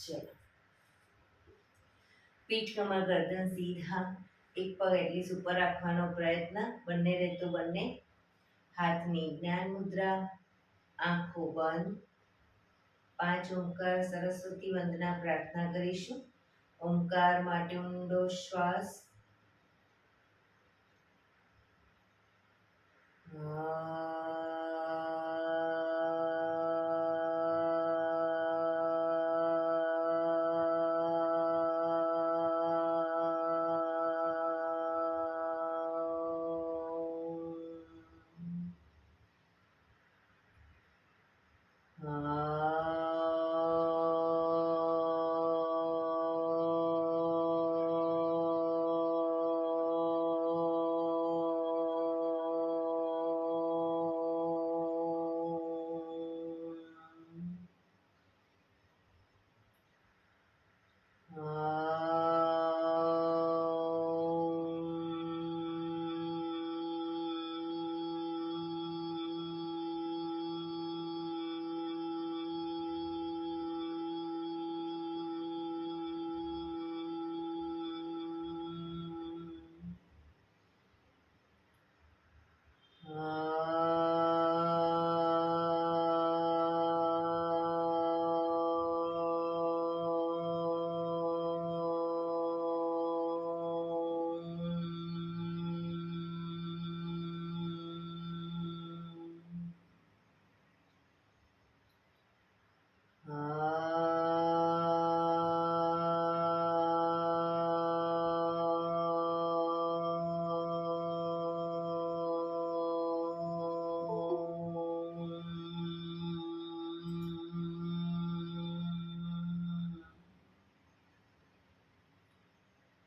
ચલો, પીઠ કમર ગરદન સીધા, એક પગ એટલીસ્ટ ઉપર રાખવાનો પ્રયત્ન, બંને રહેતો બંને હાથની જ્ઞાન મુદ્રા, આંખો બંધ. 5 ઓમકાર સરસ્વતી વંદના પ્રાર્થના કરીશું. ઓમકાર માટે ઊંડો શ્વાસ.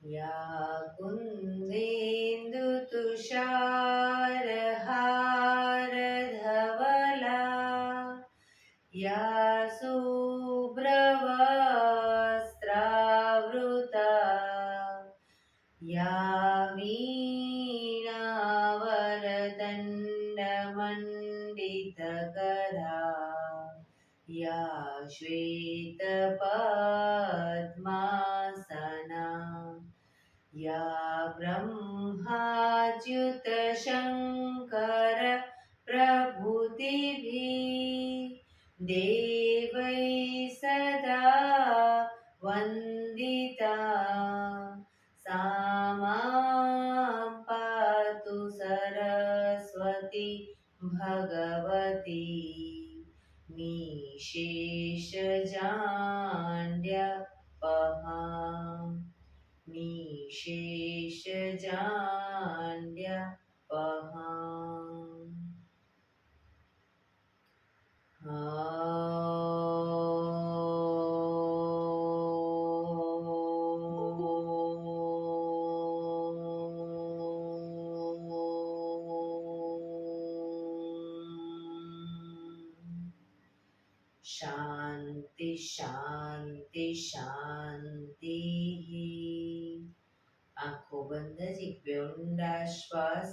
या कुन्देन्दुतुषारहारधवला या शुभ्रवस्त्रावृता या वीणावरदण्डमण्डितकरा या श्वेतपद्मासना या ब्रह्माच्युतशङ्कर प्रभृतिभिः देवैः सदा वन्दिता सा मां पातु सरस्वती भगवती निशेषजाड्यपहा निशेषजाड्यपहा. शांति शांति शांति. आंखों बंद, एक पे ऊंडा श्वास.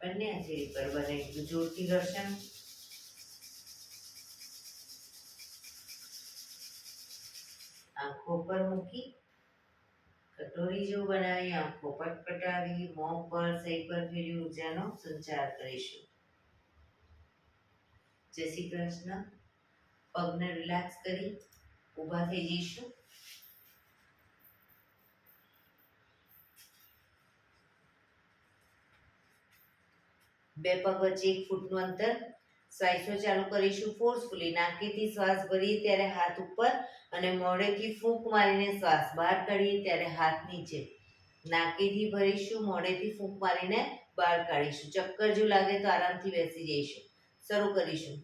બંને હાજરી પર બનાવ્યું જોરથી દર્શન. આંખો પર મૂકી કટોરી જેવું બનાવી આંખો પટપટાવી મોં પર સહી પર ફેરી ઉર્જાનો સંચાર કરીશું. જય શ્રી કૃષ્ણ. પગને રિલેક્સ કરી ઊભા થઈ જઈશું. બે પગ વચ્ચે 1 ફૂટનું અંતર. શ્વાસો ચાલુ કરીશું ફોર્સફુલી. નાકેથી શ્વાસ ભરીએ ત્યારે હાથ ઉપર અને મોઢેથી ફૂંક મારીને શ્વાસ બહાર કાઢીએ ત્યારે હાથ નીચે. નાકેથી ભરીશું, મોઢેથી ફૂંક મારીને બહાર કાઢીશું. ચક્કર જેવું લાગે તો આરામથી બેસી જઈશું. શરૂ કરીશું.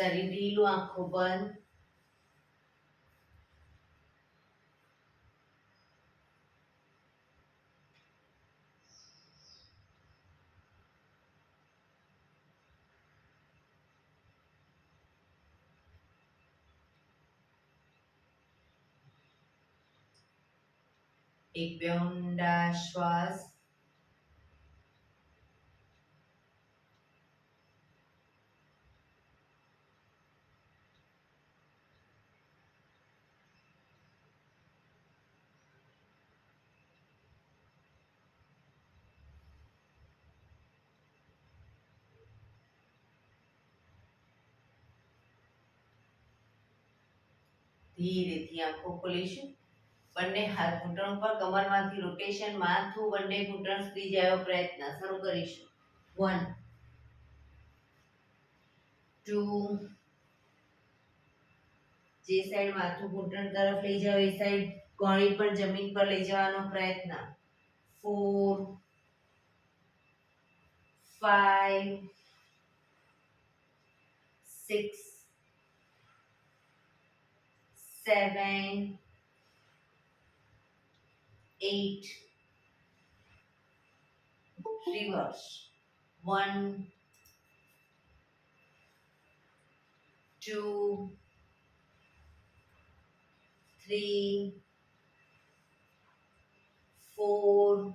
શરીર ઢીલું, આંખો બંધ. એક બે ઊંડા શ્વાસ. ધીરેથી આંખો ખોલીશું. બંને હાથ ઘૂંટણ પર, કમરમાંથી રોટેશન, માથું બંને ઘૂંટણ સુધી જાય એવો પ્રયત્ન. શરૂ કરીશું. 1 2. જે સાઈડ માથું ઘૂંટણ તરફ લઈ જાવ એ સાઈડ કોણી પર જમીન પર લઈ જવાનો પ્રયત્ન. 4 5 6 7 8. Reverse. 1 2 3 4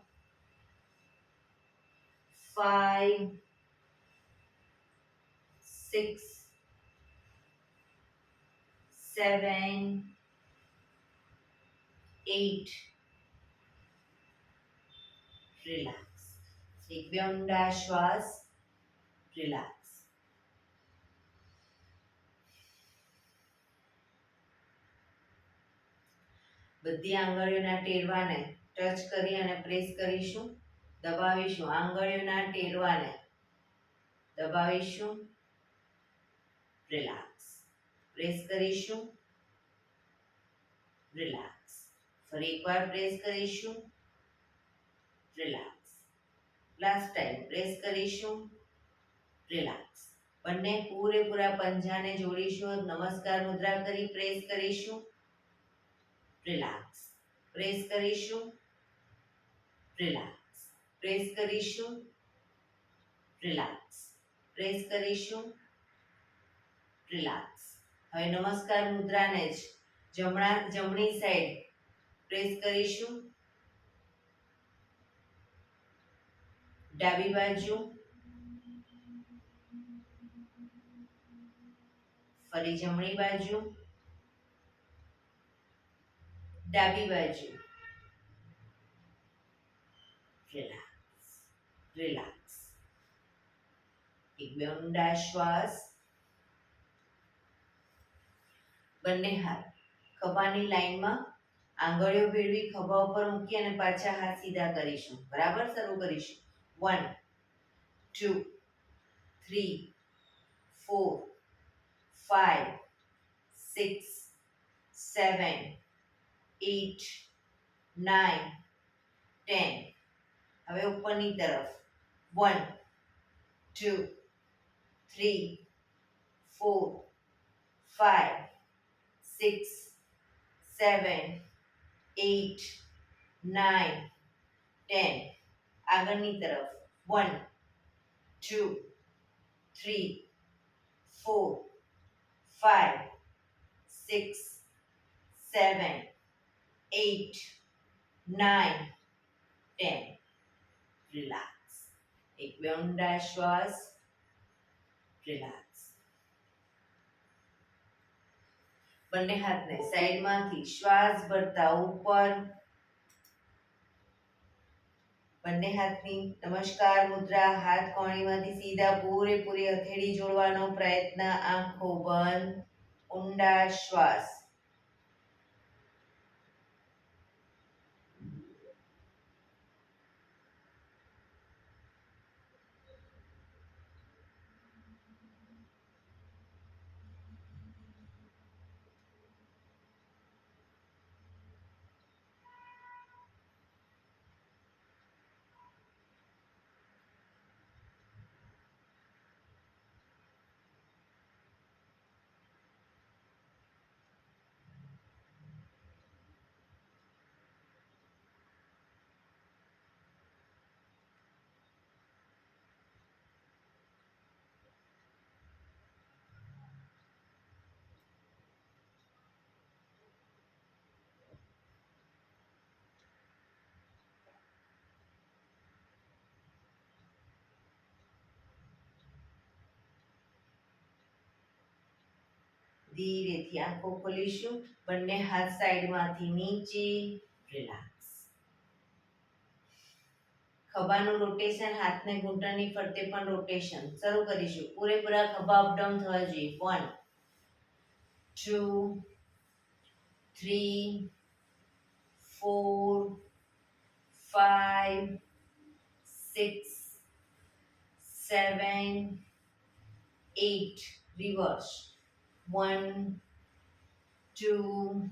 5 6 7 8. રિલેક્સ. એક બે ઊંડા શ્વાસ. રિલેક્સ. બધી આંગળીઓના ટેરવાને ટચ કરી અને પ્રેસ કરીશું. દબાવીશું. આંગળીઓના ટેરવાને દબાવીશું. રિલેક્સ. પ્રેસ કરીશું. રિલેક્સ. ફરી એકવાર પ્રેસ કરીશું. રિલેક્સ. લાસ્ટ ટાઈમ પ્રેસ કરીશું. રિલેક્સ. બંને પૂરેપૂરા પંજાને જોડીશું. નમસ્કાર મુદ્રા કરી પ્રેસ કરીશું. રિલેક્સ. પ્રેસ કરીશું. રિલેક્સ. પ્રેસ કરીશું. રિલેક્સ. પ્રેસ કરીશું. રિલેક્સ. હવે નમસ્કાર મુદ્રાને જ જમણી સાઈડ પ્રેસ કરીશું. ડાબી બાજુ. ફરી જમણી બાજુ. ડાબી બાજુ. રિલેક્સ. રિલેક્સ. એક બે ઊંડા શ્વાસ. બંને હાથ ખભાની લાઈનમાં આંગળીઓ ભેળવી ખભા ઉપર મૂકી અને પાછા હાથ સીધા કરીશું. બરાબર. શરૂ કરીશું. 1 2 3 4 5 6 7 8 9 10. હવે ઉપરની તરફ. 1 2 3 4 5 6 7 8 9 10. આગળની તરફ. 1 2 3 4 5 6 7 8 9 10. રિલેક્સ. એક બે ઊંડા શ્વાસ. રિલેક્સ. બંને હાથને સાઈડમાંથી શ્વાસ ભરતા ઉપર. બંને હાથની નમસ્કાર મુદ્રા. હાથ કોણીમાંથી સીધા પૂરેપૂરી હથેળી જોડવાનો પ્રયત્ન. આંખો બંધ. ઊંડા શ્વાસ. ધીરેથી આંખો ખોલીશું. બંને હાથ સાઈડમાંથી નીચે. રિલેક્સ. ખભાનું રોટેશન, હાથને ઘૂંટણની ફરતે પણ રોટેશન. શરૂ કરીશું. પૂરેપૂરા ખભા અપડાઉન થવા જોઈએ. 1 2 3 4 5 6 7 8. Reverse. 1 2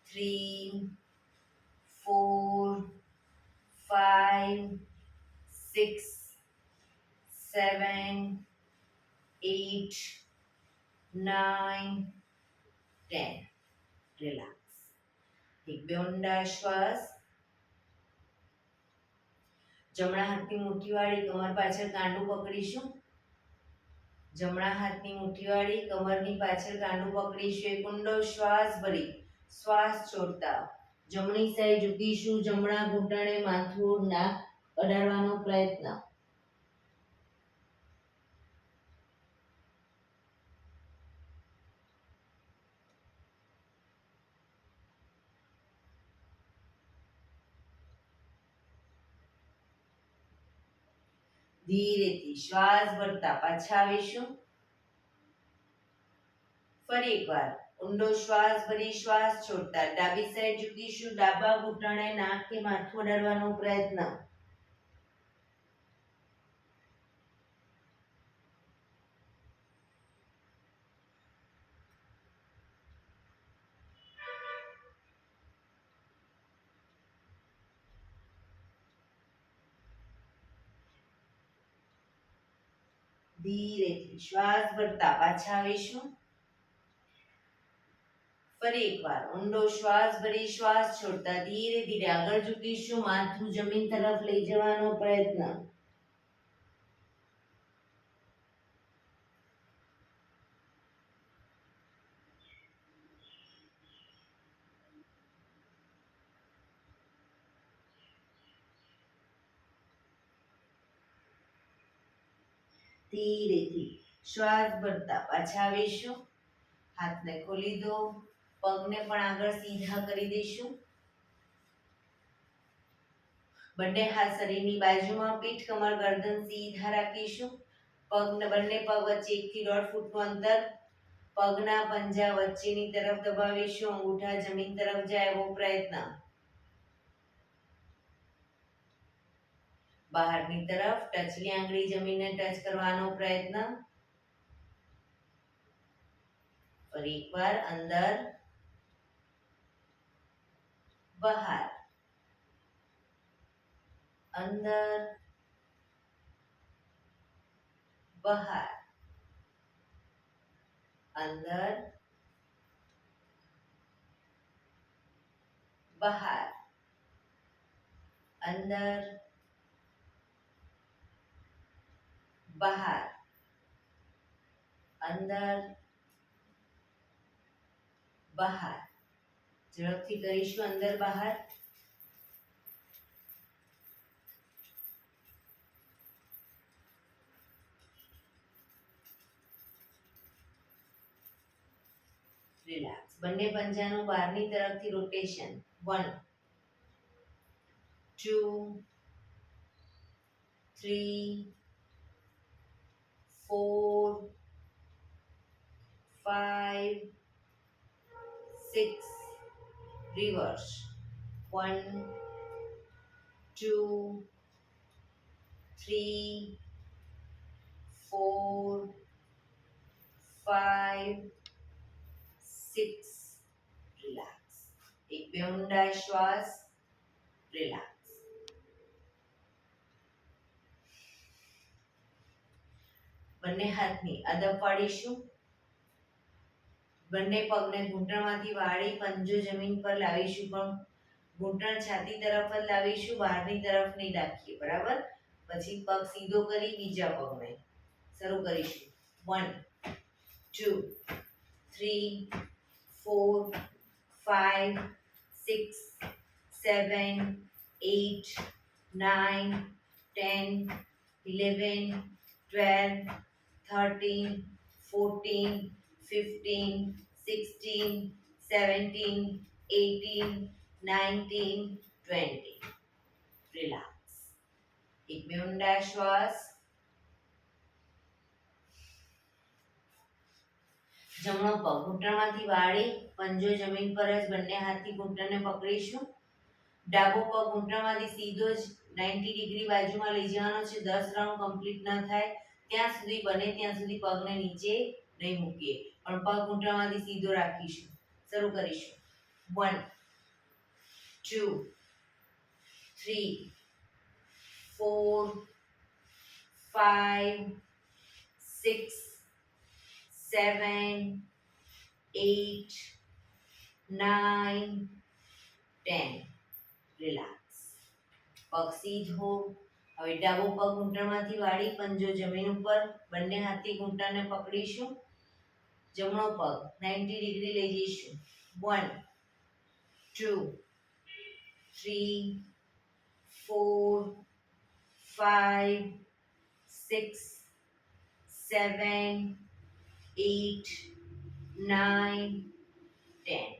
3 4 5 6 7 8 9 10. Relax. એક બે ઊંડા શ્વાસ. જમણા હાથની મુઠ્ઠીવાળી કમર પાછળ કાંડું પકડીશું. જમણા હાથની મુઠ્ઠીવાળી કમરની પાછળ કાંડું પકડીશું. એક ઊંડો શ્વાસ ભરી શ્વાસ છોડતા જમણી સાઈડ ઝૂકીશું. જમણા ઘૂંટણે માથું નાક અડાડવાનો પ્રયત્ન. ધીરેથી શ્વાસ ભરતા પાછા આવીશું. ફરી એકવાર ઊંડો શ્વાસ ભરી શ્વાસ છોડતા ડાબી સાઈડ ઝૂકીશું. ડાબા ઘૂંટણે નાક કે માથું અડાડવાનો પ્રયત્ન. ધીરેથી શ્વાસ ભરતા પાછા આવીશું. ફરી એકવાર ઊંડો શ્વાસ ભરી શ્વાસ છોડતા ધીરે ધીરે આગળ ઝૂકીશું. માથું જમીન તરફ લઈ જવાનો પ્રયત્ન. ધીરેથી શ્વાસ ભરતા પાછા આવીશું. હાથને ખોલી દો. પગને પણ આગળ સીધા કરી દઈશું. બંને હાથ શરીરની બાજુમાં. પીઠ કમર ગરદન સીધા રાખીશું. બંને પગ વચ્ચે 1 થી 1.5 ફૂટનું અંતર. પગના પંજા વચ્ચેની તરફ દબાવીશું. અંગૂઠા જમીન તરફ જાય એવો પ્રયત્ન. બહારની તરફ ટચલી આંગળી જમીનને ટચ કરવાનો પ્રયત્ન. ફરી એકવાર અંદર બહાર અંદર બહાર અંદર બહાર અંદર બહાર અંદર બહાર. ઝડપથી કરીશું. અંદર બહાર. રિલેક્સ. બંને પંજાનું બહારની તરફથી રોટેશન. 1 2 3 4 5 6. Reverse. 1 2 3 4 5 6. રિલેક્સ. એક બે ઊંડા શ્વાસ. રિલેક્સ. બંને હાથની અદબ પાડીશું. બંને પગને ઘૂંટણમાંથી વાળી પંજો જમીન પર લાવીશું. પણ ઘૂંટણ છાતી તરફ જ લાવીશું. બહારની તરફ નહીં રાખીએ. બરાબર. પછી પગ સીધો કરી બીજા પગને શરૂ કરીશું. 1 2 3 4 5 6 7 8 9 10 11 12 13 14 15, 16, 17, 18, 19, 20. રિલેક્સ. એક બે ઊંડા શ્વાસ. જમણો પગ ઘૂંટણમાંથી વાળી પંજો જમીન પર જ બંને હાથથી ઘૂંટણને પકડીશું. ડાબો પગ ઘૂંટણમાંથી સીધો જ 90 ડિગ્રી બાજુમાં લઈ જવાનો છે. 10 રાઉન્ડ કમ્પ્લીટ ન થાય ત્યાં સુધી બને ત્યાં સુધી પગને નીચે નહીં મૂકીએ, પણ પગ ઘૂંટણમાંથી સીધો રાખીશું. શરૂ કરીશું. 1 2 3 4 5 6 7 8 9 10. રિલેક્સ. પગ સીધો. હવે ડાબો પગ ઘૂંટણમાંથી વાળી પંજો જમીન ઉપર બંને હાથથી ઘૂંટણને પકડીશું. જમણો પગ 90 ડિગ્રી લઈ જઈશું. 1 2 3 4 5 6 7 8 9 10.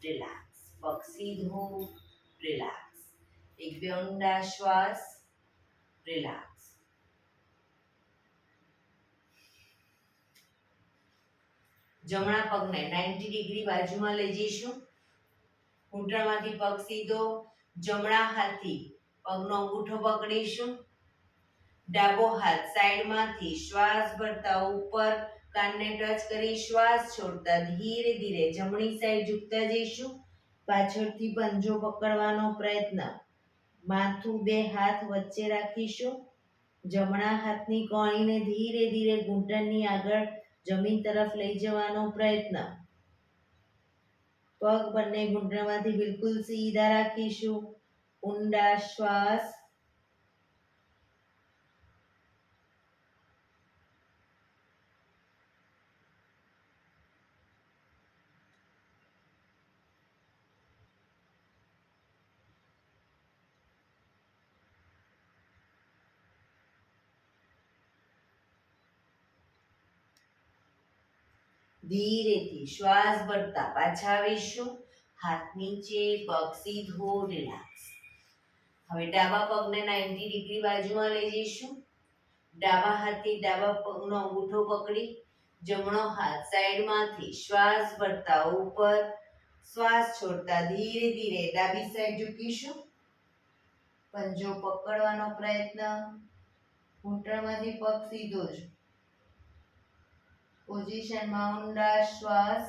રિલેક્સ. પગ સીધો. રિલેક્સ. એક બે ઊંડા શ્વાસ. રિલેક્સ. જમણા પગને 90 ડિગ્રી બાજુમાં લઈ જઈશું. ઘૂંટણમાંથી પગ સીધો. જમણા હાથથી પગનો અંગૂઠો પકડીશું. ડાબો હાથ સાઈડમાંથી શ્વાસ ભરતા ઉપર કાનને ટચ કરી શ્વાસ છોડતા ધીરે ધીરે જમણી સાઈડ ઝૂકતા જઈશું. પાછળથી પંજો પકડવાનો પ્રયત્ન. માથું બે હાથ વચ્ચે રાખીશું. જમણા હાથની કોણીને ધીરે ધીરે ઘૂંટણની આગળ જમીન તરફ લઈ જવાનો પ્રયત્ન. પગ બંને ઘૂંટણમાંથી બિલકુલ સીધા રાખીશું. ઊંડા શ્વાસ. ધીરેથી શ્વાસ ભરતા પાછા આવીશું. હાથ નીચે, પગ સીધો. રિલેક્સ. હવે ડાબા પગને 90 ડિગ્રી બાજુમાં લઈ જઈશું. ડાબા હાથથી ડાબા પગનો અંગૂઠો પકડી જમણો હાથ સાઈડમાંથી શ્વાસ ભરતા ઉપર શ્વાસ છોડતા ધીરે ધીરે ડાબી સાઈડ ઝૂકીશું. પંજો પકડવાનો પ્રયત્ન. ઘૂંટણમાંથી પગ સીધો જ. પોઝિશનમાં ઊંડા શ્વાસ.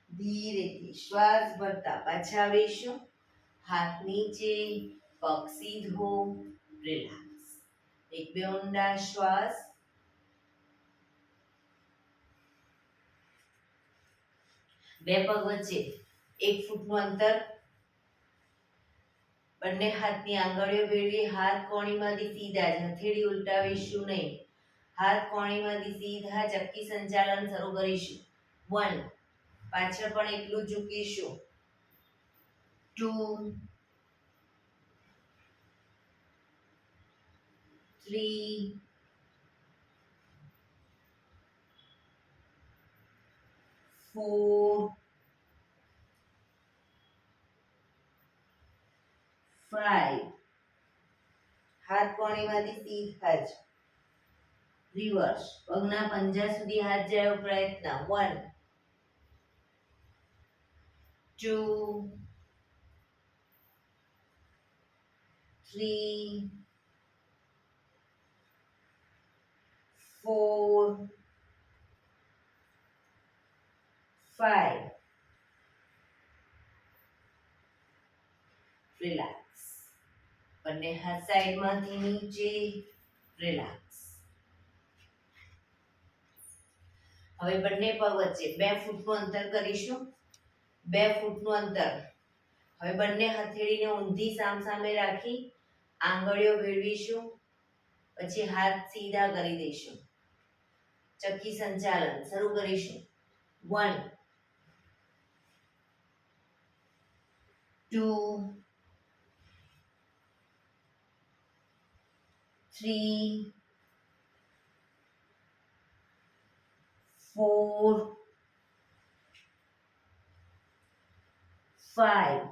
ધીરેથી શ્વાસ ભરતા પાછા આવીશું. હાથ નીચે, પગ સીધો. રિલેક્સ. એક બે ઊંડા શ્વાસ. બે પગ વચ્ચે 1 ફૂટનું અંતર. બંને હાથની આંગળીઓ ભેળવી હાથ કોણીમાંથી સીધા જ. હથેળી ઉલટાવીશું નહીં. હાથ કોણીમાંથી સીધા ચક્કી સંચાલન શરૂ કરીશું. 1 પાછળ પણ એટલું જ ઝૂકીશું. 2 3 4 5. હાથ કોણીમાંથી સીધા જ. રિવર્સ. પગના પંજા સુધી હાથ જાય એવો પ્રયત્ન. 1 2 3 4 5. રિલેક્સ. બંને હાથ સાઈડમાંથી નીચે. રિલેક્સ. હવે બંને પગ વચ્ચે 2 ફૂટનું અંતર કરીશું. 2 ફૂટનું અંતર. હવે બંને હથેળીને ઊંધી સામસામે રાખી આંગળીઓ ભેળવીશું, પછી હાથ સીધા કરી દઈશું. ચક્કી સંચાલન શરૂ કરીશું. 1 2 3 4 5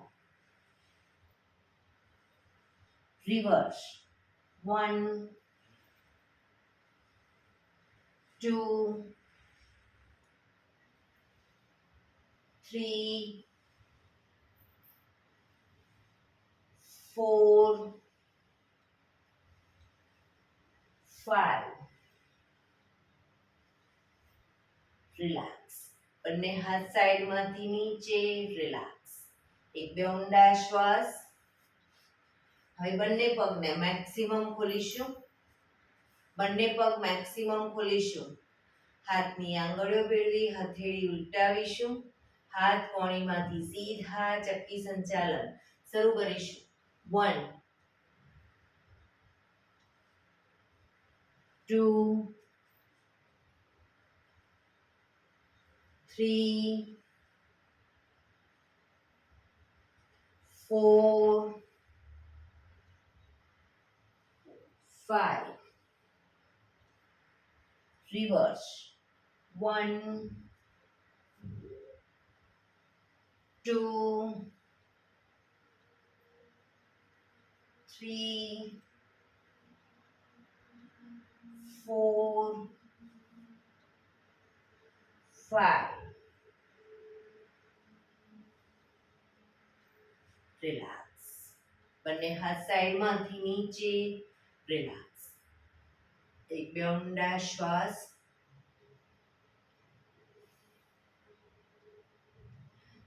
reverse. 1 2 3 4 5 રિલેક્સ. બંને હાથ સાઈડમાંથી નીચે રિલેક્સ. એક બે ઊંડા શ્વાસ. હવે બંને પગને મેક્સિમમ ખોલીશું. બંને પગ મેક્સિમમ ખોલીશું. હાથની આંગળીઓ ભેળવી હથેળી ઉલટાવીશું. હાથ કોણીમાંથી સીધા ચક્કી સંચાલન શરૂ કરીશું. 1 2 3 4 5 reverse. 1 2 3 4 5 રિલેક્સ. બંને હાથ સાઈડમાંથી નીચે રિલેક્સ. એક બે ઊંડા શ્વાસ.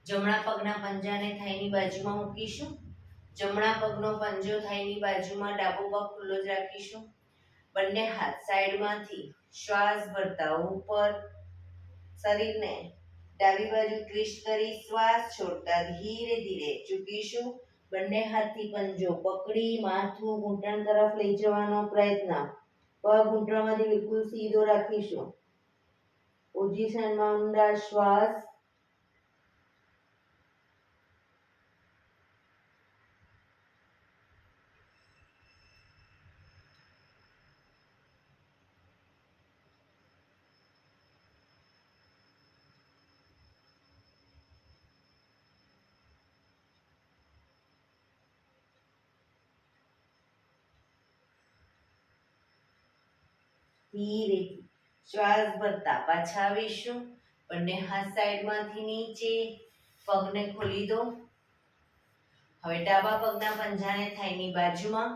જમણા પગના પંજાને થાઈની બાજુમાં મૂકીશું. જમણા પગનો પંજો થાઈની બાજુમાં, ડાબો પગ ખુલ્લો જ રાખીશું. બંને હાથ સાઈડમાંથી શ્વાસ ભરતા ઉપર શરીરને ડાબી બાજુ ટ્વિસ્ટ કરી શ્વાસ છોડતા ધીરે ધીરે ઝૂકીશું. બંને હાથથી પંજો પકડી માથું ઘૂંટણ તરફ લઈ જવાનો પ્રયત્ન. પગ ઘૂંટણમાંથી બિલકુલ સીધો રાખીશું. પોઝિશનમાં ઊંડા શ્વાસ. ધીરેથી શ્વાસ ભરતા પાછા આવીશું. બંને હાથ સાઈડમાંથી નીચે. પગને ખોલી દો. હવે ડાબા પગના પંજાને થાઈની બાજુમાં.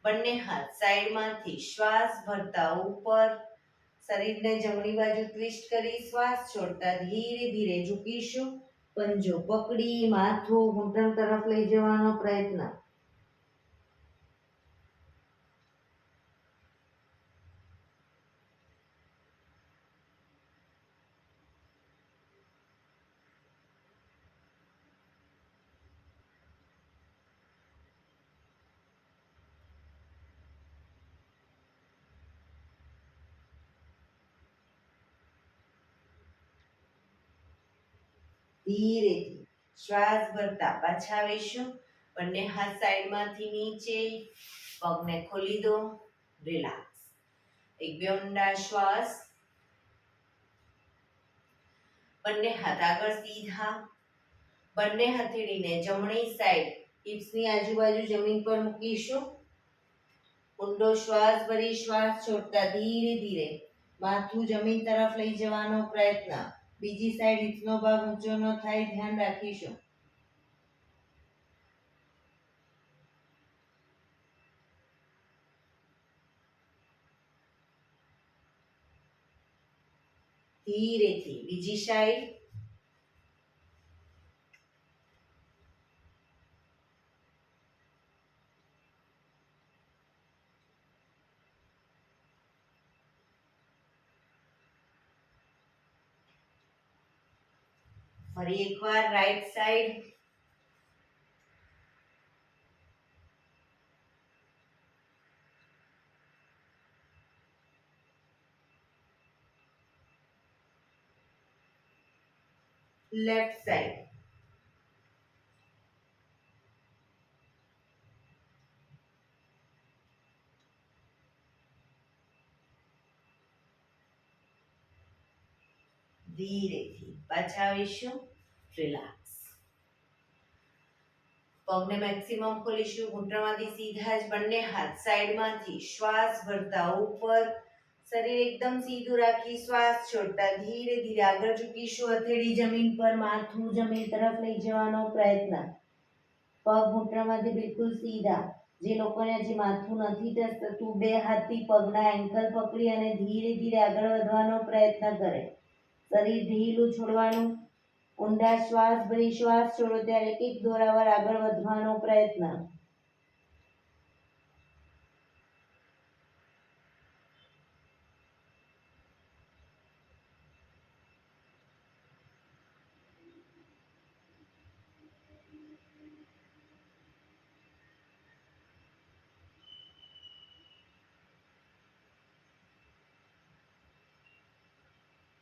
બંને હાથ સાઈડમાંથી શ્વાસ ભરતા ઉપર શરીરને જમણી બાજુ ટ્વિસ્ટ કરી શ્વાસ છોડતા ધીરે ધીરે ઝૂકીશું. પંજો પકડી માથું ઘૂંટણ તરફ લઈ જવાનો પ્રયત્ન. ધીરેથી શ્વાસ ભરતા પાછા આવીશું. બંને હાથ સાઈડમાંથી નીચે. પગને ખોલી દો. રિલેક્સ. એક બે ઊંડા શ્વાસ. બંને હાથ આગળ સીધા. બંને હથેળીને જમણી સાઈડ હિપ્સની આજુબાજુ જમીન પર મૂકીશું. ઊંડો શ્વાસ ભરી શ્વાસ છોડતા ધીરે ધીરે માથું જમીન તરફ લઈ જવાનો પ્રયત્ન. બીજી સાઈડ હિપ્સનો ભાગ ઊંચો ન થાય ધ્યાન રાખીશું. ધીરેથી બીજી સાઈડ. ફરી એકવાર રાઈટ સાઈડ. લેફ્ટ સાઈડ, ધીરેથી પાછા આવીશું, રિલેક્સ. પગને મેક્સિમમ ખોલીશું, ઘૂંટણમાંથી સીધા જ બંને હાથ સાઈડમાંથી શ્વાસ ભરતા ઉપર, શરીર એકદમ સીધું રાખી શ્વાસ છોડતા ધીરે ધીરે આગળ ઝૂકીશું, હથેળી જમીન પર, માથું જમીન તરફ લઈ જવાનો પ્રયત્ન. પગ ઘૂંટણમાંથી બિલકુલ સીધા. જે લોકોને હજી માથું નથી ટચતું, બે હાથથી પગના એન્કલ પકડી અને ધીરે ધીરે આગળ વધવાનો પ્રયત્ન કરે. શરીર ઢીલું છોડવાનું. ઊંડા શ્વાસ ભરી શ્વાસ છોડો ત્યારે એક દોરાવાર આગળ વધવાનો પ્રયત્ન.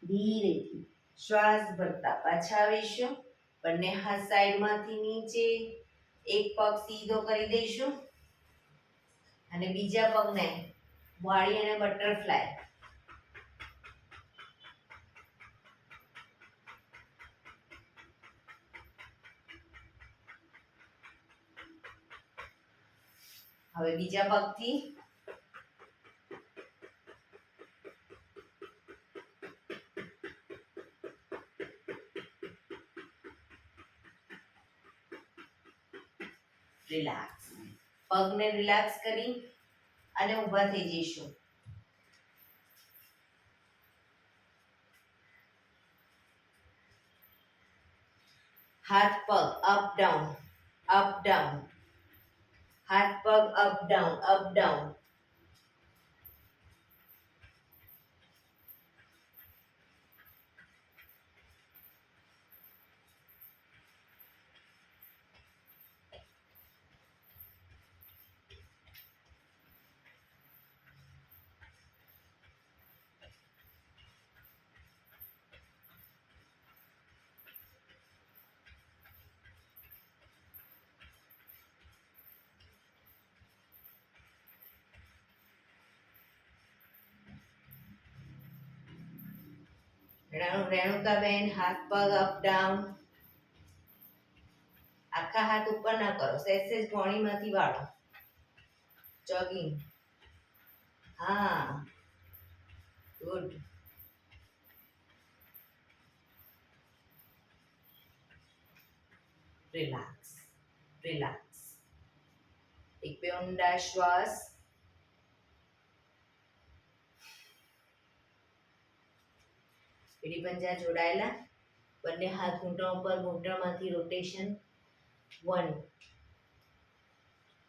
ધીરેથી શ્વાસ ભરતા પાછા આવીશું, બંને હાથ સાઈડમાંથી નીચે, એક પગ સીધો કરી દઈશું અને બીજા પગને વાળી અને બટરફ્લાય. હવે બીજા પગથી રિલેક્સ. પગને રિલેક્સ કરી અને ઊભા થઈ જઈશું. હાથ પગ અપ ડાઉન, અપ ડાઉન, હાથ પગ અપ ડાઉન, અપ ડાઉન. રેણુકાબેન, હાથ પગ અપ ડાઉન. આખા હાથ ઉપર ના કરો, સહેજ ગોણીમાંથી વાળો. જોગિંગ. હા, ગુડ. Relax, relax. એક બે ઊંડા શ્વાસ. એડી પંજા જોડાયેલા, બંને હાથ ઘૂંટણ ઉપર, ઘૂંટણમાંથી રોટેશન. 1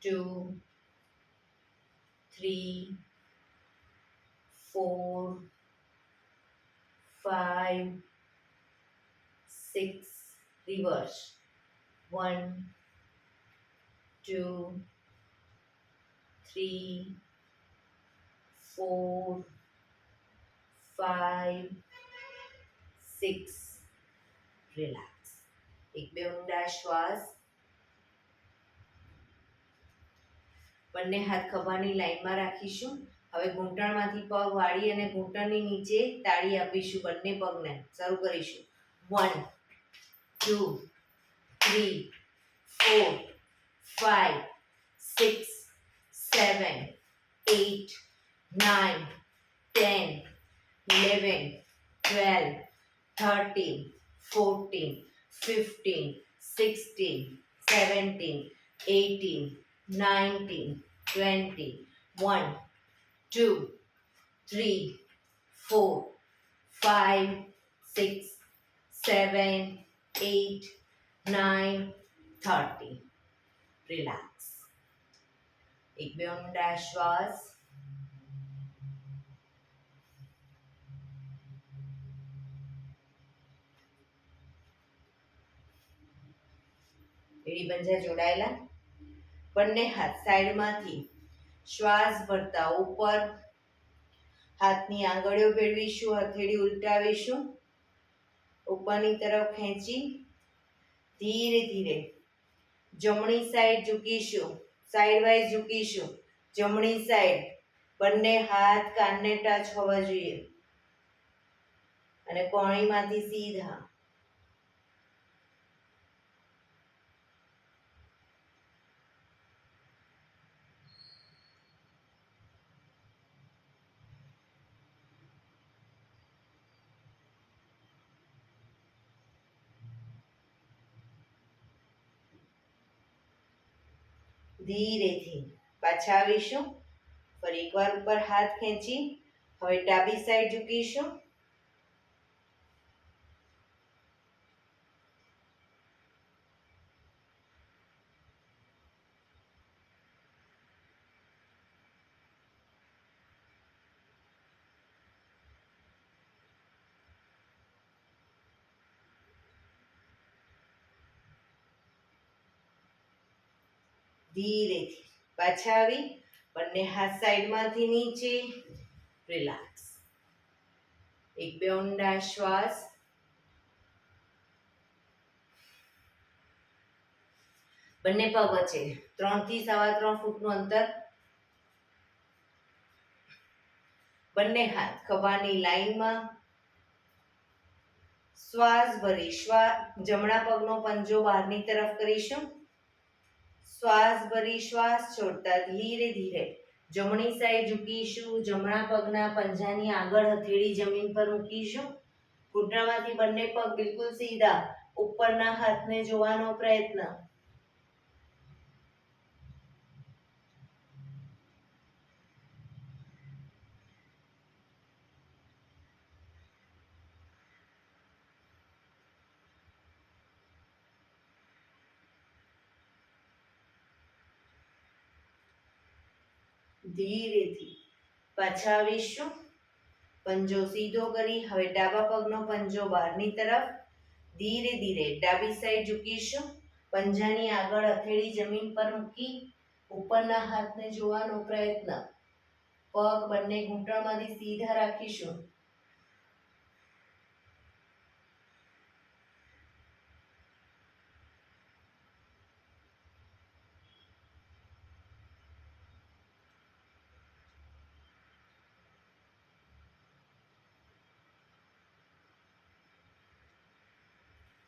2 3 4 5 6. રિવર્સ. 1 2 3 4 5 6. રિલેક્સ. એક બે ઊંડા શ્વાસ. બંને હાથ ખભાની લાઈનમાં રાખીશું. હવે ઘૂંટણમાંથી પગ વાળી અને ઘૂંટણની નીચે તાળી આપીશું બંને પગને. શરૂ કરીશું. 1 2 3 4 5 6 7 8 9 10 11 12 13 14 15 16 17 18 19 20 1 2 3 4 5 6 7 8 9 30. રિલેક્સ. એક બે ઊંડા શ્વાસ. એડી પંજા જોડાયેલા, બંને હાથ સાઈડમાંથી શ્વાસ ભરતા ઉપર, હાથની આંગળીઓ ભેળવીશું, હથેળી ઉલટાવીશું, ઉપરની તરફ ખેંચી ધીરે ધીરે જમણી સાઈડ ઝૂકીશું, સાઈડ વાઇઝ ઝૂકીશું. જમણી સાઈડ બંને હાથ કાનને ટચ હોવા જોઈએ અને કોણીમાંથી સીધા. ધીરેથી પાછા આવીશું. ફરી એકવાર ઉપર હાથ ખેંચી હવે ડાબી સાઈડ ઝૂકીશું. ધીરેથી પાછા આવી બંને હાથ સાઈડમાંથી નીચે. રિલેક્સ. એક બે ઊંડા શ્વાસ. બંને પગ વચ્ચે 3 થી 3.25 ફૂટનું અંતર. બંને હાથ ખભાની લાઈનમાં. શ્વાસ ભરી જમણા પગનો પંજો બહારની તરફ કરીશું. શ્વાસ ભરી શ્વાસ છોડતા ધીરે ધીરે જમણી સાઈડ ઝૂકીશું. જમણા પગના પંજાની આગળ હથેળી જમીન પર મૂકીશું. ઘૂંટણમાંથી બંને પગ બિલકુલ સીધા. ઉપરના હાથને જોવાનો પ્રયત્ન. ધીરેથી પાછા આવીશું. પંજો સીધો કરી હવે ડાબા પગનો પંજો બહારની તરફ. ધીરે ધીરે ડાબી સાઈડ ઝૂકીશું. પંજાની આગળ હથેળી જમીન પર મૂકી ઉપરના હાથને જોવાનો પ્રયત્ન. પગ બંને ઘૂંટણમાંથી સીધા રાખીશું.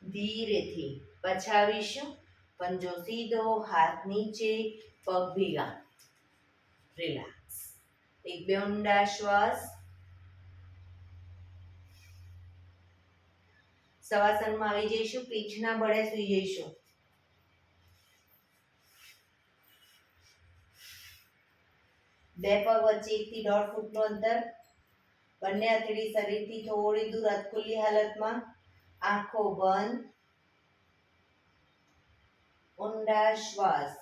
ધીરેથી પાછા આવીશું. પંજો સીધો, હાથ નીચે, પગ ભેગા. રિલેક્સ. એક બે ઊંડા શ્વાસ. શવાસનમાં આવી જઈશું. પીઠના બળે સૂઈ જઈશું. બે પગ વચ્ચે 1 થી 1.5 ફૂટનું અંતર. બંને હથેળી શરીરથી થોડી દૂર અધખુલ્લી હાલતમાં. આંખો બંધ. ઊંડા શ્વાસ.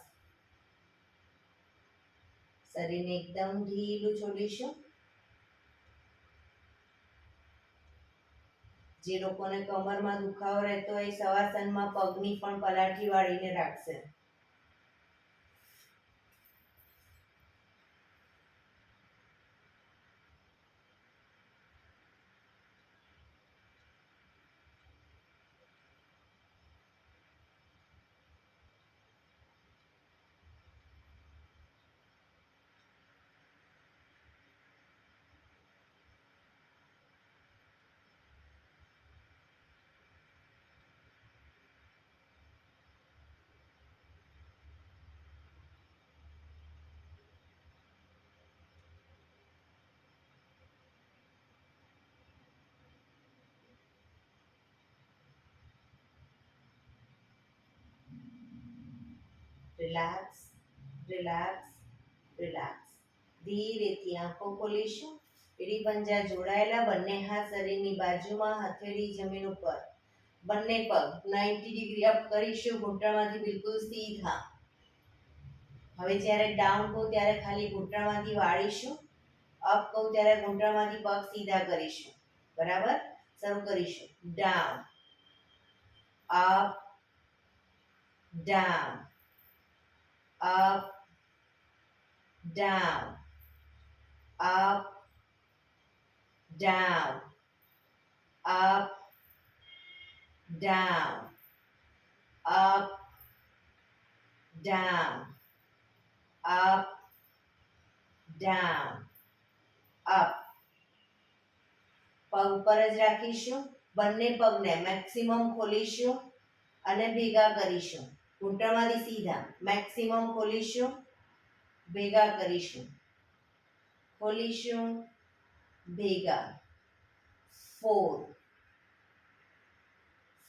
શરીરને એકદમ ઢીલું છોડીશું. જે લોકોને કમરમાં દુખાવો રહેતો હોય શવાસનમાં પગની પણ પલાઠી વાળીને રાખશે. Relax, relax, relax. ધીરેથી આંખો ખોલીશું. એડી પંજા જોડાયેલા. બંને હાથ શરીરની બાજુમાં, હથેળી જમીન ઉપર. બંને પગ 90 ડિગ્રી અપ કરીશું. ઘૂંટણમાંથી બિલકુલ સીધા. હવે જ્યારે ડાઉન કહું ત્યારે ખાલી ઘૂંટણમાંથી વાળીશું. અપ કહું ત્યારે ઘૂંટણમાંથી પગ સીધા કરીશું. બરાબર? શરૂ કરીશું. Down, up, down, up, down, up, down, up, down, up, down, up, down, up. પગ ઉપર જ રાખીશું. બંને પગને મેક્સિમમ ખોલીશું અને ભેગા કરીશું. ઘૂંટણમાંથી સીધા મેક્સિમમ ખોલીશું, ભેગા કરીશું, ખોલીશું, ભેગા. 4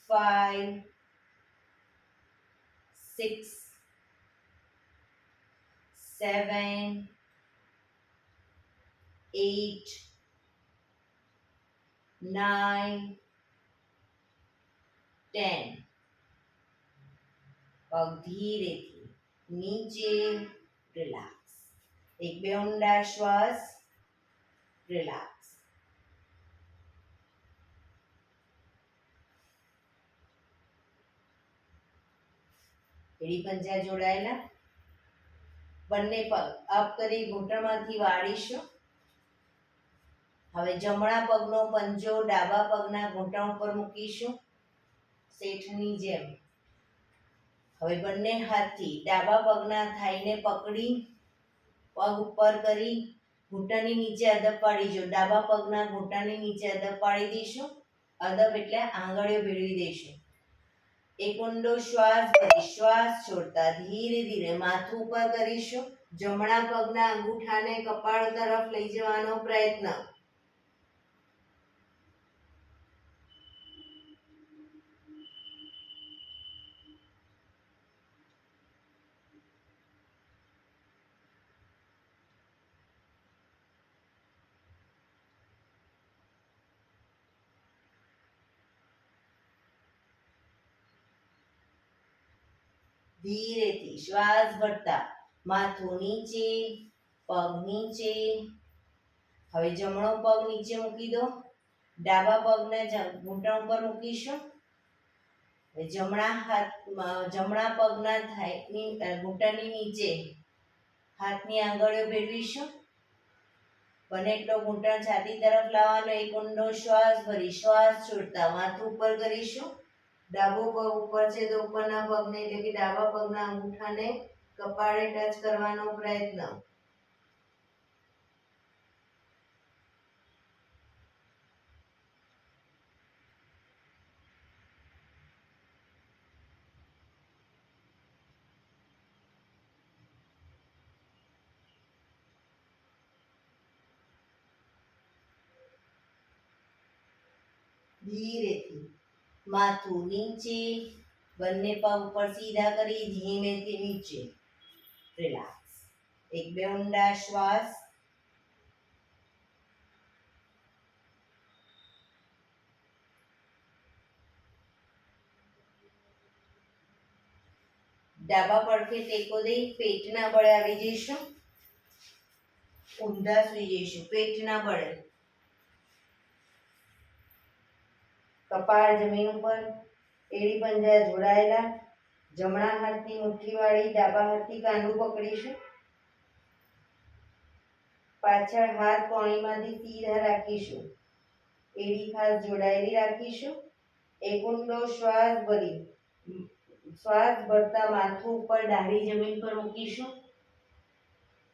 5 6 7 8 9 10. પગ ધીરેથી નીચે, રિલેક્સ. એક બે ઊંડા શ્વાસ, રિલેક્સ. એડી પંજા જોડાયેલા. બંને પગ અપ કરી ઘૂંટણમાંથી વાળીશું. હવે જમણા પગનો પંજો ડાબા પગના ઘૂંટણ ઉપર મૂકીશું, શેઠની જેમ. હવે બંને હાથથી ડાબા પગના થાઈને પકડી પગ ઉપર કરી ઘૂંટણની નીચે અદબ પાડીશું. ડાબા પગના ઘૂંટણની નીચે અદબ પાડી દઈશું. અદબ એટલે આંગળીઓ ભેળવી દઈશું. એક ઊંડો શ્વાસ ભરી શ્વાસ છોડતા ધીરે ધીરે માથું ઉપર કરીશું. જમણા પગના અંગૂઠાને કપાળ તરફ લઈ જવાનો પ્રયત્ન. ધીરેથી શ્વાસ ભરતા માથું નીચે, પગ નીચે. હવે જમણો પગ નીચે મૂકી દો. ડાબા પગને ઘૂંટણ ઉપર મૂકીશું. જમણા પગના થાઈની ઘૂંટણની નીચે હાથની આંગળીઓ ભેળવીશું. બને એટલો ઘૂંટણ છાતી તરફ લાવવાનો. એક ઊંડો શ્વાસ ભરી શ્વાસ છોડતા માથું ઉપર કરીશું. ડાબો પગ ઉપર છે તો ઉપરના પગને એટલે કે ડાબા પગના અંગૂઠાને કપાળે ટચ કરવાનો પ્રયત્ન. ધીરેથી માથું નીચે, બંને પગ ઉપર સીધા કરી ધીમેથી નીચે, રિલેક્સ. એક બે ઊંડા શ્વાસ. ડાબા પડખે ટેકો દઈ પેટના બળે આવી જઈશું. ઊંધા સુઈ જઈશું પેટના બળે. કપાળ જમીન ઉપર, એડી પંજા જોડાયેલા. જમણા હાથની મુઠ્ઠી વાળી ડાબા હાથથી કાંડું પકડીશું. પાછળ હાથ કોણીમાંથી સીધા રાખીશું. એડી ખાસ જોડાયેલી રાખીશું. એક ઊંડો શ્વાસ ભરી શ્વાસ ભરતા માથું ઉપર ડાબી જમીન પર મૂકીશું.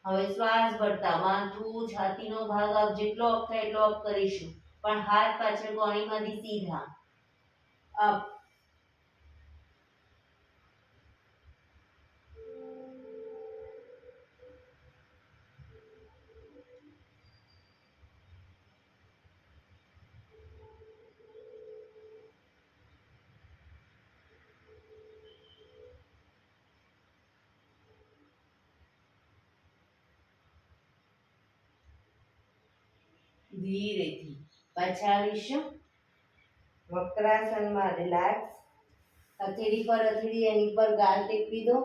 હવે શ્વાસ ભરતા માથું છાતીનો ભાગ અપ જેટલો અપ થાય એટલો અપ કરીશું. પણ હાથ પાછળ કોણીમાંથી સીધા અપ. ધીરેથી પાછા આવીશું. વક્રાસનમાં રિલેક્સ. હથેળી પર હથેળી એની પર ગાલ ટેકવી દો.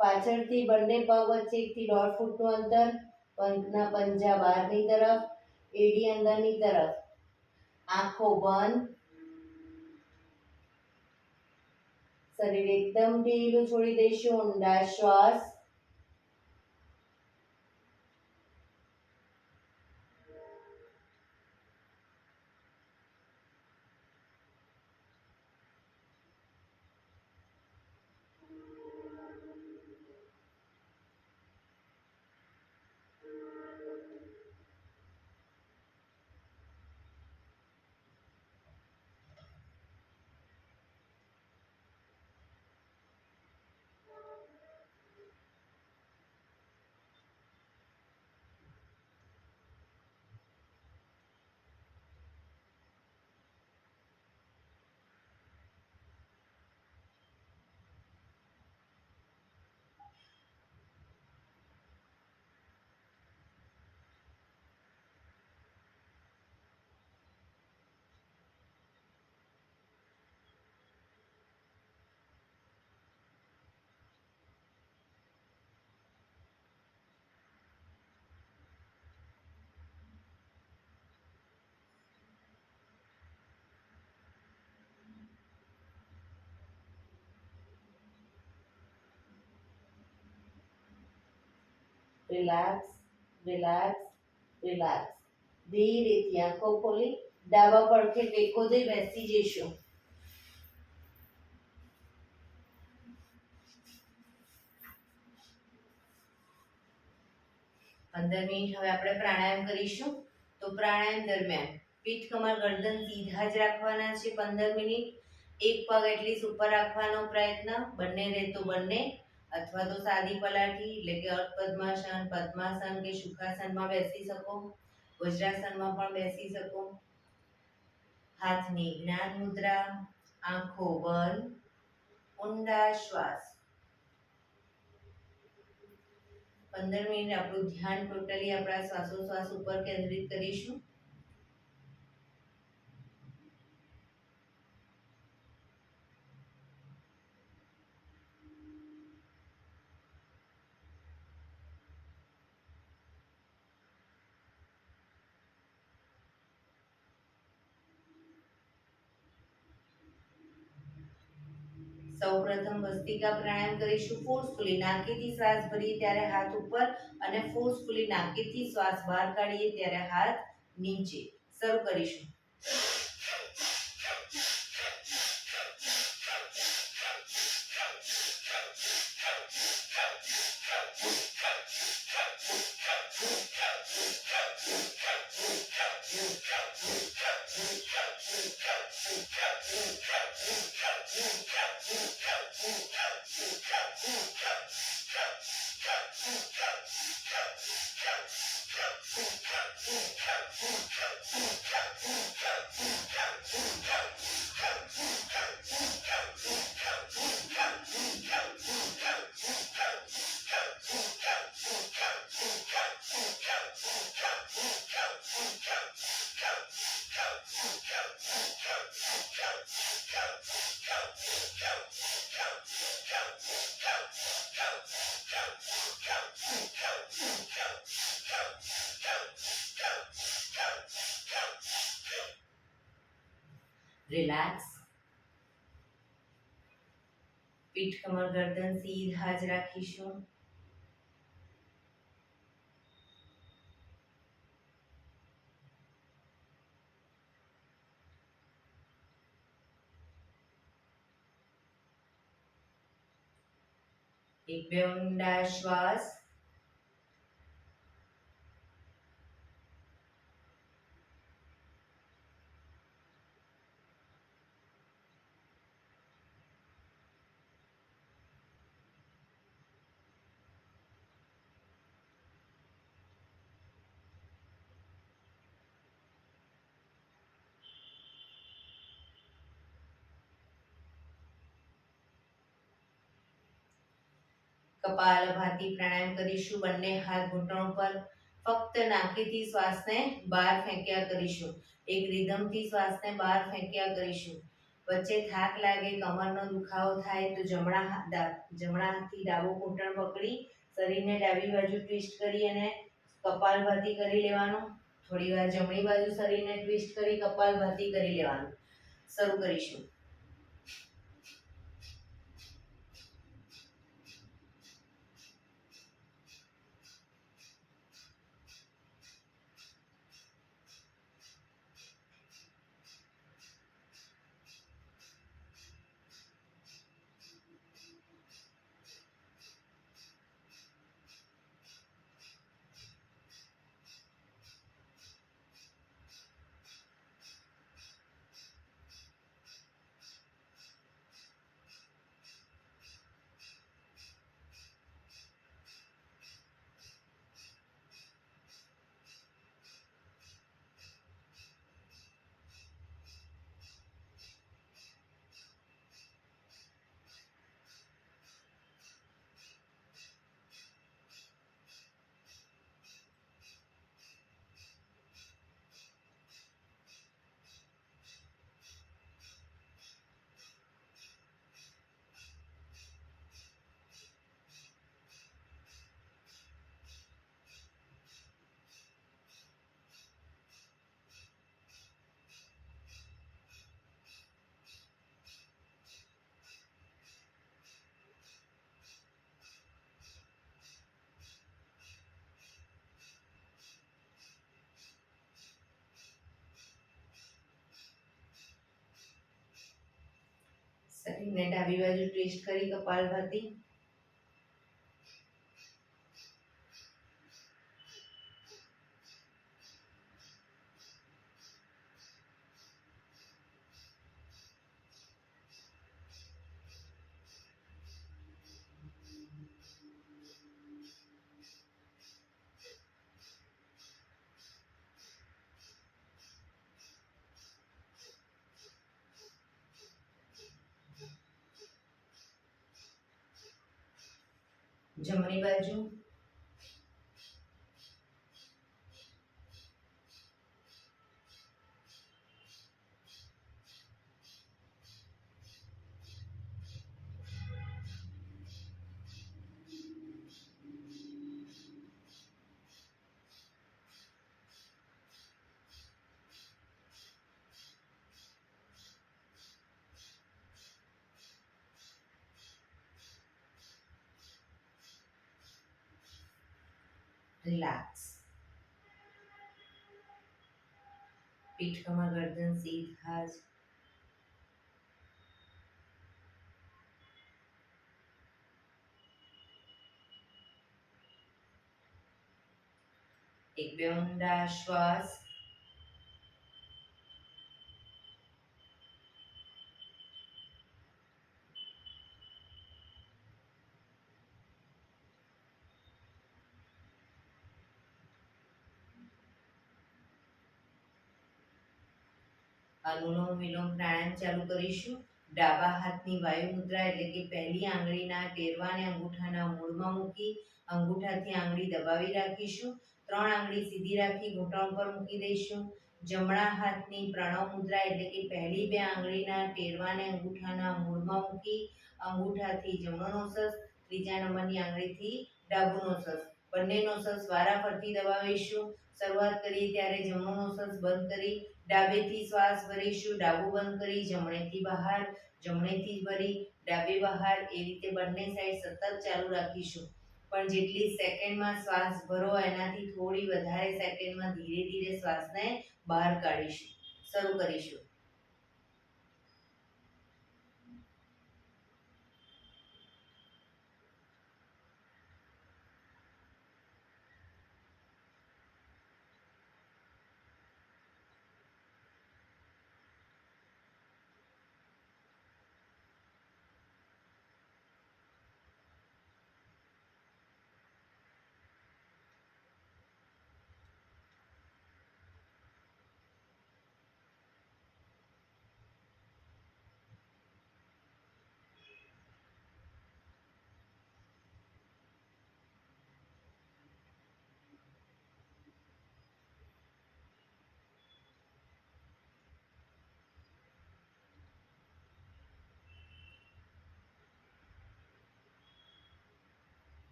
પાછળથી બંને પગ વચ્ચે 1 થી 1.5 ફૂટનું અંતર. પગના પંજા બહારની તરફ, એડી અંદરની તરફ. આંખો બંધ. શરીર એકદમ ઢીલું છોડી દઈશું. ઊંડા શ્વાસ. Relax, relax, relax. ધીરેથી આંખો ખોલી ડાબા પડખે ટેકો દઈ બેસી જઈશું. 15 મિનિટ હવે આપણે પ્રાણાયામ કરીશું. તો પ્રાણાયામ દરમિયાન પીઠ કમર ગરદન સીધા જ રાખવાના છે 15 મિનિટ. એક પગ એટલીસ્ટ ઉપર રાખવાનો પ્રયત્ન, બંને રહે તો બંને, અથવા તો સાદી પલાઠી એટલે કે અર્ધ પદ્માસન, પદ્માસન કે સુખાસનમાં બેસી શકો, વજ્રાસનમાં પણ બેસી શકો. હાથની જ્ઞાન મુદ્રા, આંખો બંધ, ઊંડા શ્વાસ. 15 મિનિટ આપણું ધ્યાન ટોટલી આપણા શ્વાસોશ્વાસ ઉપર કેન્દ્રિત કરીશું. સૌપ્રથમ ભસ્ત્રિકા પ્રાણાયામ કરીશું. ફોર્સફુલી નાકેથી શ્વાસ ભરીએ ત્યારે હાથ ઉપર અને ફોર્સફુલી નાકેથી શ્વાસ બહાર કાઢીએ ત્યારે હાથ નીચે. શરૂ કરીશું. રિલેક્સ. પીઠ કમર ગરદન સીધા જ રાખીશું. એક બે ઊંડા શ્વાસ. કપાલભાતિ પ્રાણાયામ કરીશું. બંને હાથ ઘૂંટણ પર. ફક્ત નાકેથી શ્વાસને બહાર ફેંક્યા કરીશું. એક રિધમથી શ્વાસને બહાર ફેંક્યા કરીશું. વચ્ચે થાક લાગે, કમરનો દુખાવો થાય તો જમણા હાથથી ડાબો ઘૂંટણ પકડી શરીરને ડાબી બાજુ ટ્વિસ્ટ કરી અને કપાલભાતિ કરી લેવાનું. થોડી વાર જમણી બાજુ શરીરને ટ્વિસ્ટ કરી કપાલભાતિ કરી લેવાનું. શરૂ કરીશું. શરીરને ડાબી બાજુ ટ્વિસ્ટ કરી કપાલભાતિ. જમણી બાજુ. રિલેક્સ. પીઠ કમર ગરદન સીધા જ. એક બે ઊંડા શ્વાસ. અનુલોમ વિલોમ પ્રાણાયામ ચાલુ કરીશું. ડાબા હાથની વાયુ મુદ્રા એટલે કે પહેલી આંગળીના ટેરવાને અંગૂઠાના મૂળમાં મૂકી અંગૂઠાથી આંગળી દબાવી રાખીશું. 3 આંગળી સીધી રાખી ઘૂંટણ પર મૂકી દઈશું. જમણા હાથની પ્રણવ મુદ્રા એટલે કે પહેલી 2 આંગળીના ટેરવાને અંગૂઠાના મૂળમાં મૂકી અંગૂઠાથી જમણો નોસસ, ત્રીજા નંબરની આંગળીથી ડાબુ નોસસ, બંને નોસસ વારાફરતી દબાવીશું. શરૂઆત કરીએ ત્યારે જમણો નોસસ બંધ કરી ડાબેથી શ્વાસ ભરીશું. ડાબુ બંધ કરી જમણેથી બહાર, જમણેથી ભરી ડાબે બહાર. એ રીતે બંને સાઈડ સતત ચાલુ રાખીશું. પણ જેટલી સેકન્ડમાં શ્વાસ ભરો એનાથી થોડી વધારે સેકન્ડમાં ધીરે ધીરે શ્વાસને બહાર કાઢીશું. શરૂ કરીશું.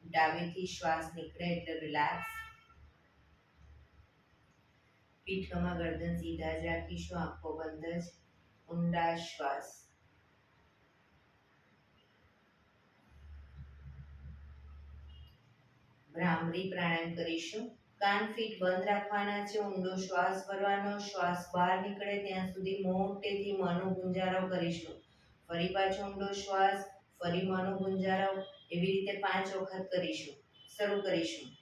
ડાબેથી શ્વાસ નીકળે એટલે રિલેક્સ. પીઠ કમર ગરદન સીધા જ રાખીશું, આંખો બંધ જ. ઊંડા શ્વાસ. ભ્રામરી પ્રાણાયામ કરીશું. કાન ફીટ બંધ રાખવાના છે, ઊંડો શ્વાસ ભરવાનો, શ્વાસ બહાર નીકળે ત્યાં સુધી મોટેથી મોંનો ગુંજારો કરીશું. ફરી પાછો ઊંડો શ્વાસ, ફરી મોંનો ગુંજારો, એવી રીતે 5 વખત કરીશું. શરૂ કરીશું.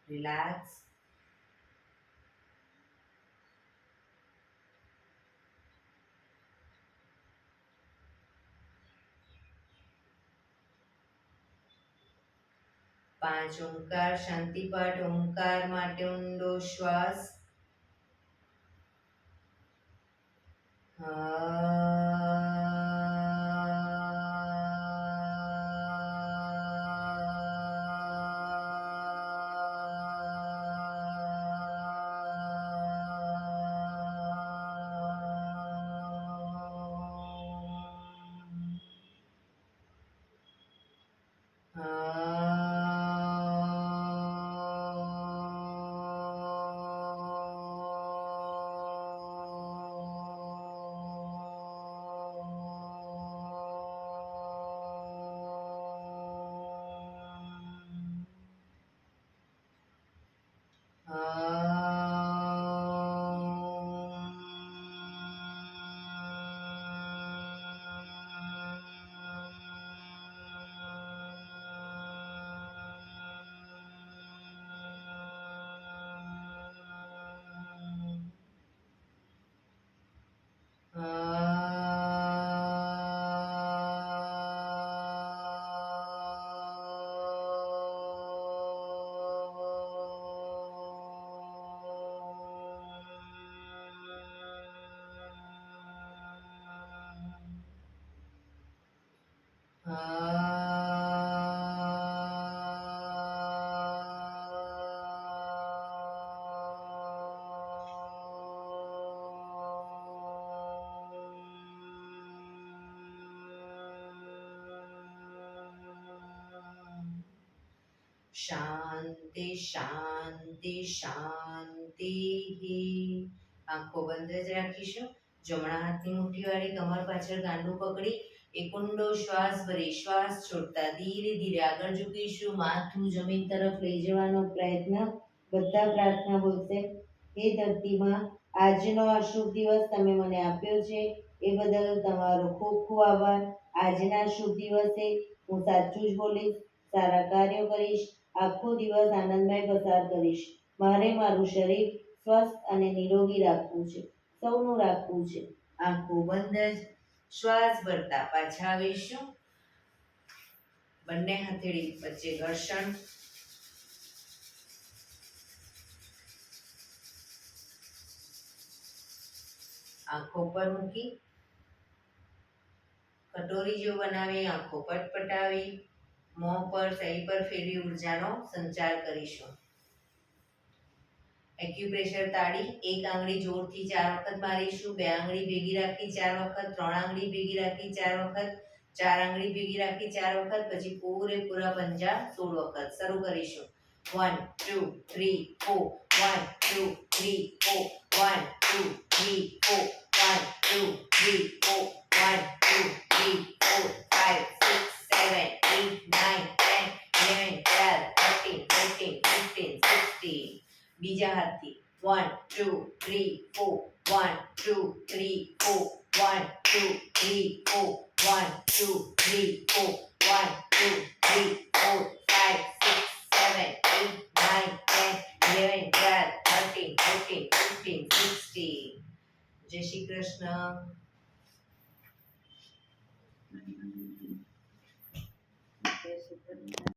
રિલેક્સ. પાંચ ઓમકાર શાંતિપાઠ. ઓમકાર માટે ઊંડો શ્વાસ. શાંતિ શાંતિ શાંતિ. આંખો બંધ જ રાખીશું. જમણા હાથની મુઠ્ઠી વાળી કમર પાછળ ગાંડું પકડી એક ઊંડો શ્વાસ ભરી શ્વાસ છોડતા ધીરે ધીરે આગળ ઝૂકીશું. માથું જમીન તરફ લઈ જવાનો પ્રયત્ન. બધા પ્રાર્થના બોલશે. હે ધરતીમાં, આજનો આ શુભ દિવસ તમે મને આપ્યો છે એ બદલ તમારો ખૂબ ખૂબ આભાર. આજના શુભ દિવસે હું સાચું જ બોલીશ, સારા કાર્યો કરીશ, આખો દિવસ આનંદમય પસાર કરીશ. મારે મારું શરીર સ્વસ્થ અને નિરોગી રાખવું છે, સૌનું રાખવું છે. આંખો બંધ જ શ્વાસ ભરતા પાછા આવીશું. બંને હથેળી વચ્ચે ઘર્ષણ, આંખો પર મૂકી કટોરી જેવું બનાવી આંખો પટપટાવી મોં પર શરીર પર ફેરવી ઉર્જાનો સંચાર કરીશું. એક્યુપ્રેશર તાળી એક આંગળી જોરથી 4 વખત મારીશું, બે આંગળી ભેગી રાખી 4 વખત, 3 આંગળી ભેગી રાખી 4 વખત, 4 આંગળી ભેગી રાખી 4 વખત, પછી પૂરેપૂરા પંજા 16 વખત. શરૂ કરીશું. 1 2 3 4 1 2 3 4 1 2 3 4 1 2 3 4 1 2 3 4 5 6 7 8 9 10 11 12 13 14 15 16. બીજા હાથથી 1 2 3 4 1 2 3 4 1 2 3 4 1 2 3 4 1 2 3 4 5 6 7 8 9 10 11 12 13 14 15 16. જય શ્રી કૃષ્ણ.